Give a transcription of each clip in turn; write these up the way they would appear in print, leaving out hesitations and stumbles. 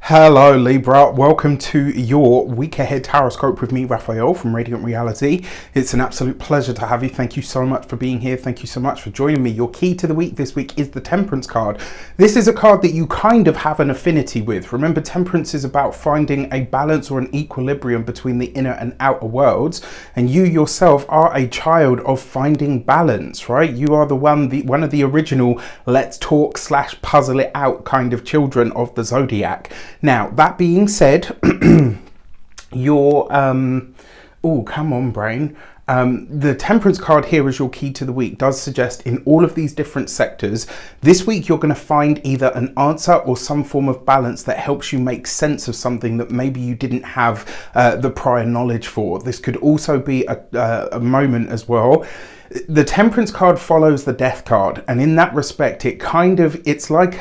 Hello Libra, welcome to your week ahead tarot with me, Raphael from Radiant Reality. It's an absolute pleasure to have you. Thank you so much for being here. Thank you so much for joining me. Your key to the week this week is the Temperance card. This is a card that you kind of have an affinity with. Remember, Temperance is about finding a balance or an equilibrium between the inner and outer worlds, and you yourself are a child of finding balance, right? You are one of the original let's talk / puzzle it out kind of children of the zodiac. Now, that being said, your, oh, come on, brain. The Temperance card here as your key to the week does suggest in all of these different sectors, this week you're going to find either an answer or some form of balance that helps you make sense of something that maybe you didn't have the prior knowledge for. This could also be a moment as well. The Temperance card follows the Death card, and in that respect it's like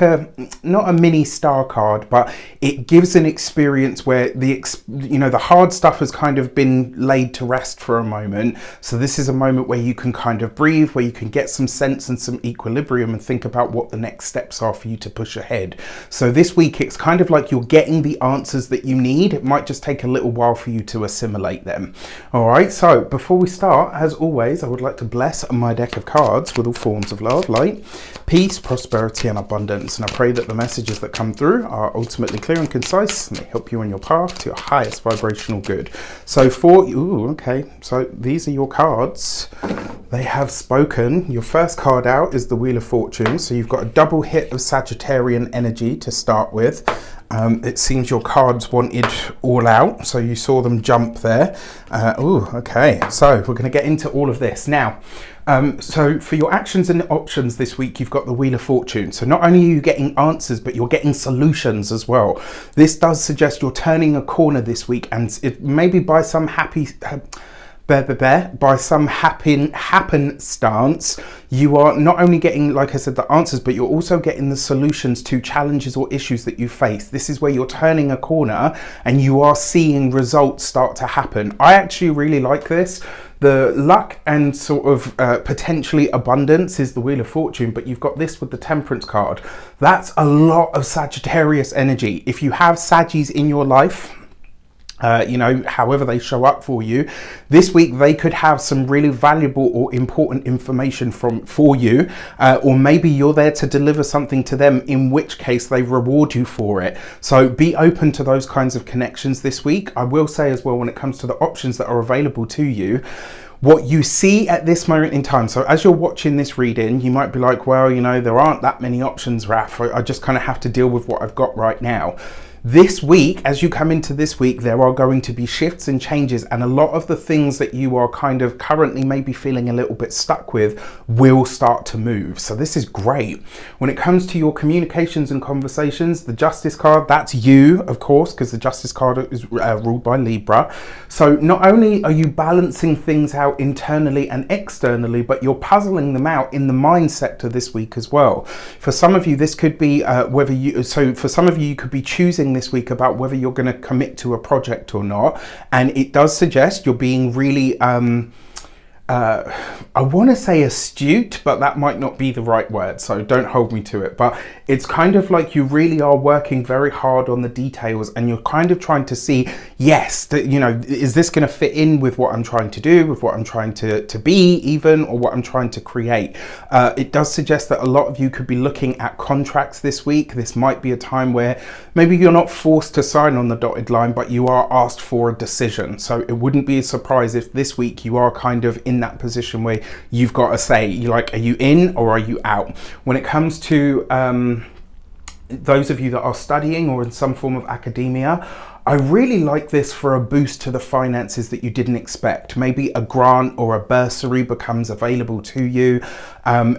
not a mini star card, but it gives an experience where the hard stuff has kind of been laid to rest for a moment. So this is a moment where you can kind of breathe, where you can get some sense and some equilibrium and think about what the next steps are for you to push ahead. So this week it's kind of like you're getting the answers that you need. It might just take a little while for you to assimilate them. All right, so before we start, as always, I would like to bless my deck of cards with all forms of love, light, peace, prosperity and abundance, and I pray that the messages that come through are ultimately clear and concise and they help you on your path to your highest vibrational good. So so these are your cards. They have spoken. Your first card out is the Wheel of Fortune, so you've got a double hit of Sagittarian energy to start with. It seems your cards wanted all out, so you saw them jump there. Okay, so we're going to get into all of this now. So for your actions and options this week, you've got the Wheel of Fortune. So not only are you getting answers, but you're getting solutions as well. This does suggest you're turning a corner this week, and it maybe by some happenstance, you are not only getting, like I said, the answers, but you're also getting the solutions to challenges or issues that you face. This is where you're turning a corner and you are seeing results start to happen. I actually really like this. The luck and sort of potentially abundance is the Wheel of Fortune, but you've got this with the Temperance card. That's a lot of Sagittarius energy. If you have Saggies in your life, however they show up for you this week, they could have some really valuable or important information for you, or maybe you're there to deliver something to them, in which case they reward you for it. So be open to those kinds of connections this week. I will say as well, when it comes to the options that are available to you, what you see at this moment in time, so as you're watching this reading, you might be like, well, there aren't that many options, Raph. I just kind of have to deal with what I've got right now. This week, as you come into this week, there are going to be shifts and changes, and a lot of the things that you are kind of currently maybe feeling a little bit stuck with will start to move. So this is great. When it comes to your communications and conversations, the Justice card, that's you, of course, because the Justice card is ruled by Libra. So not only are you balancing things out internally and externally, but you're puzzling them out in the mind sector this week as well. For some of you, this could be for some of you, you could be choosing this week about whether you're going to commit to a project or not, and it does suggest you're being really I want to say astute, but that might not be the right word, so don't hold me to it. But it's kind of like you really are working very hard on the details, and you're kind of trying to see, yes, is this going to fit in with what I'm trying to do, with what I'm trying to be even, or what I'm trying to create. It does suggest that a lot of you could be looking at contracts this week. This might be a time where maybe you're not forced to sign on the dotted line, but you are asked for a decision. So it wouldn't be a surprise if this week you are kind of in that position where you've got to say, are you in or are you out? When it comes to those of you that are studying or in some form of academia, I really like this for a boost to the finances that you didn't expect. Maybe a grant or a bursary becomes available to you.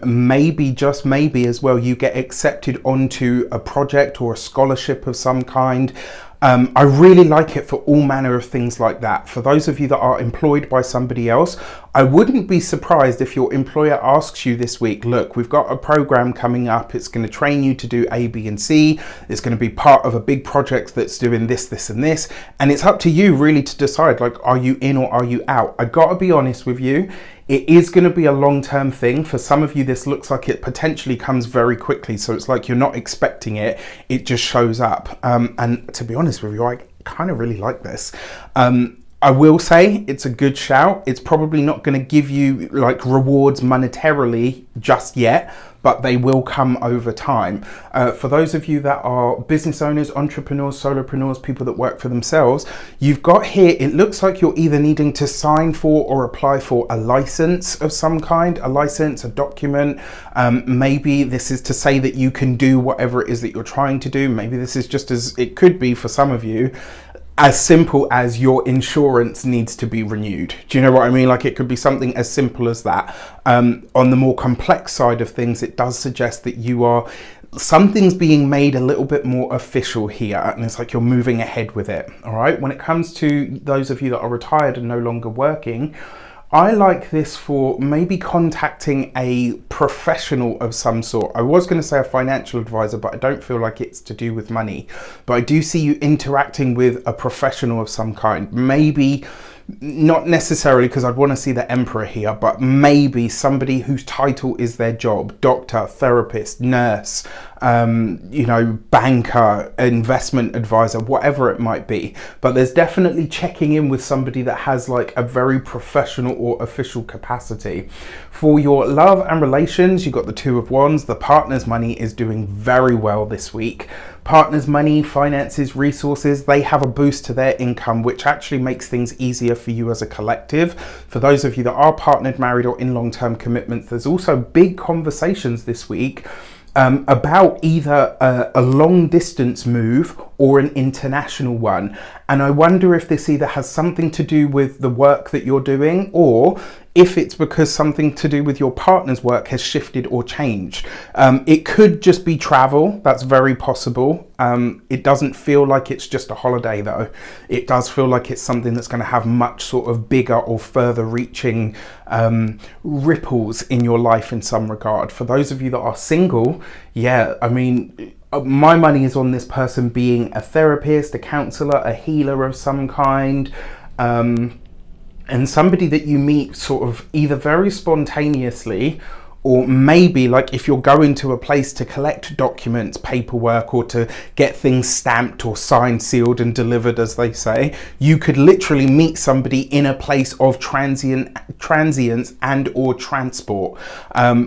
Maybe, just maybe as well, you get accepted onto a project or a scholarship of some kind. I really like it for all manner of things like that. For those of you that are employed by somebody else, I wouldn't be surprised if your employer asks you this week, look, we've got a program coming up. It's going to train you to do A, B, and C. It's going to be part of a big project that's doing this, this, and this. And it's up to you really to decide, are you in or are you out? I got to be honest with you. It is going to be a long-term thing. For some of you, this looks like it potentially comes very quickly. So it's like you're not expecting it. It just shows up. And to be honest with you, I kind of really like this. I will say it's a good shout. It's probably not going to give you like rewards monetarily just yet, but they will come over time. For those of you that are business owners, entrepreneurs, solopreneurs, people that work for themselves, you've got here, it looks like you're either needing to sign for or apply for a license of some kind, a license, a document. Maybe this is to say that you can do whatever it is that you're trying to do. Maybe this is just as it could be for some of you, as simple as your insurance needs to be renewed. Do you know what I mean? Like it could be something as simple as that. On the more complex side of things, it does suggest that something's being made a little bit more official here, and it's like you're moving ahead with it. All right. When it comes to those of you that are retired and no longer working, I like this for maybe contacting a professional of some sort. I was going to say a financial advisor, but I don't feel like it's to do with money. But I do see you interacting with a professional of some kind. Maybe not necessarily, because I'd want to see the emperor here, but maybe somebody whose title is their job: doctor, therapist, nurse, banker, investment advisor, whatever it might be. But there's definitely checking in with somebody that has like a very professional or official capacity. For your love and relations, you've got the Two of Wands. The partner's money is doing very well this week. Partners' money, finances, resources, they have a boost to their income, which actually makes things easier for you as a collective. For those of you that are partnered, married, or in long-term commitments, there's also big conversations this week about either a long distance move or an international one. And I wonder if this either has something to do with the work that you're doing, or if it's because something to do with your partner's work has shifted or changed. It could just be travel. That's very possible. It doesn't feel like it's just a holiday though. It does feel like it's something that's going to have much sort of bigger or further reaching ripples in your life in some regard. For those of you that are single, yeah, I mean, my money is on this person being a therapist, a counselor, a healer of some kind, and somebody that you meet sort of either very spontaneously, or maybe like if you're going to a place to collect documents, paperwork, or to get things stamped or signed, sealed and delivered, as they say, you could literally meet somebody in a place of transience and or transport,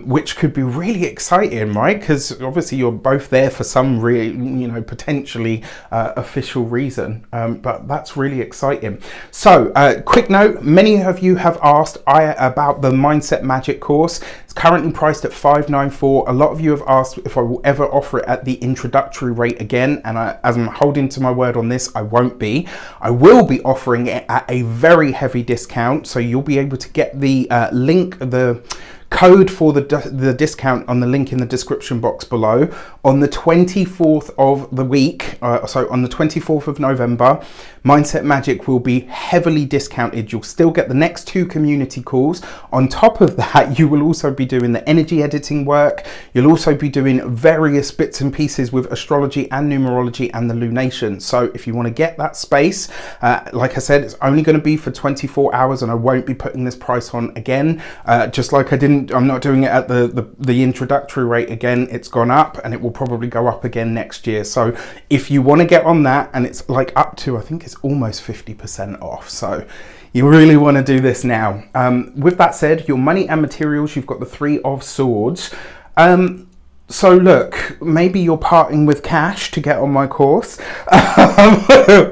which could be really exciting, right? Because obviously you're both there for some potentially official reason, but that's really exciting. So quick note, many of you have asked about the Mindset Magic course. It's currently priced at $594. A lot of you have asked if I will ever offer it at the introductory rate again, and as I'm holding to my word on this, I won't be. I will be offering it at a very heavy discount, so you'll be able to get the link, the code for the discount on the link in the description box below. On the 24th of the week, on the 24th of November, Mindset Magic will be heavily discounted. You'll still get the next 2 community calls. On top of that, you will also be doing the energy editing work. You'll also be doing various bits and pieces with astrology and numerology and the lunation. So if you want to get that space, like I said, it's only going to be for 24 hours, and I won't be putting this price on again. Just like I'm not doing it at the introductory rate again. It's gone up, and it will probably go up again next year. So if you want to get on that, and it's like up to, I think it's almost 50% off. So you really want to do this now. With that said, your money and materials, you've got the 3 of Swords. So look, maybe you're parting with cash to get on my course.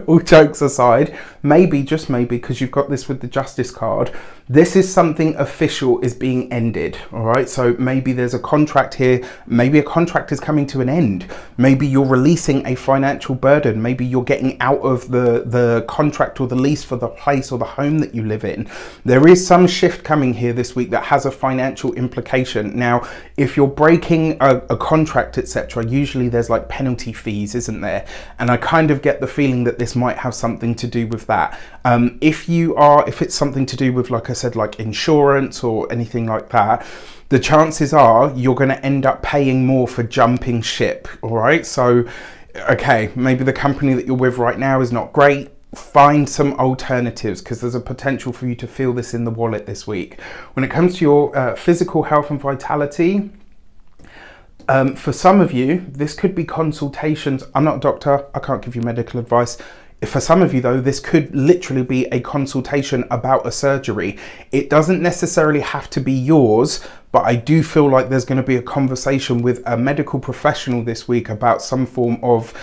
All jokes aside, maybe, just maybe, because you've got this with the Justice card, this is something official is being ended. All right, so maybe there's a contract here. Maybe a contract is coming to an end. Maybe you're releasing a financial burden. Maybe you're getting out of the contract or the lease for the place or the home that you live in. There is some shift coming here this week that has a financial implication. Now, if you're breaking a contract, etc., usually there's like penalty fees, isn't there? And I kind of get the feeling that this might have something to do with that. If it's something to do with, like I said, like insurance or anything like that, the chances are you're going to end up paying more for jumping ship. All right, so okay, maybe the company that you're with right now is not great. find some alternatives, because there's a potential for you to feel this in the wallet this week. When it comes to your physical health and vitality, for some of you, this could be consultations. I'm not a doctor, I can't give you medical advice. For some of you though, this could literally be a consultation about a surgery. It doesn't necessarily have to be yours, but I do feel like there's going to be a conversation with a medical professional this week about some form of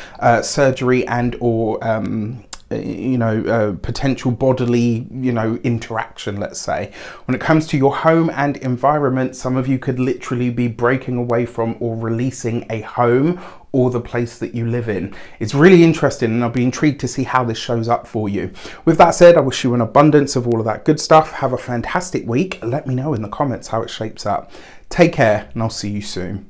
surgery and or potential bodily, interaction, let's say. When it comes to your home and environment, some of you could literally be breaking away from or releasing a home or the place that you live in. It's really interesting, and I'll be intrigued to see how this shows up for you. With that said, I wish you an abundance of all of that good stuff. Have a fantastic week. Let me know in the comments how it shapes up. Take care, and I'll see you soon.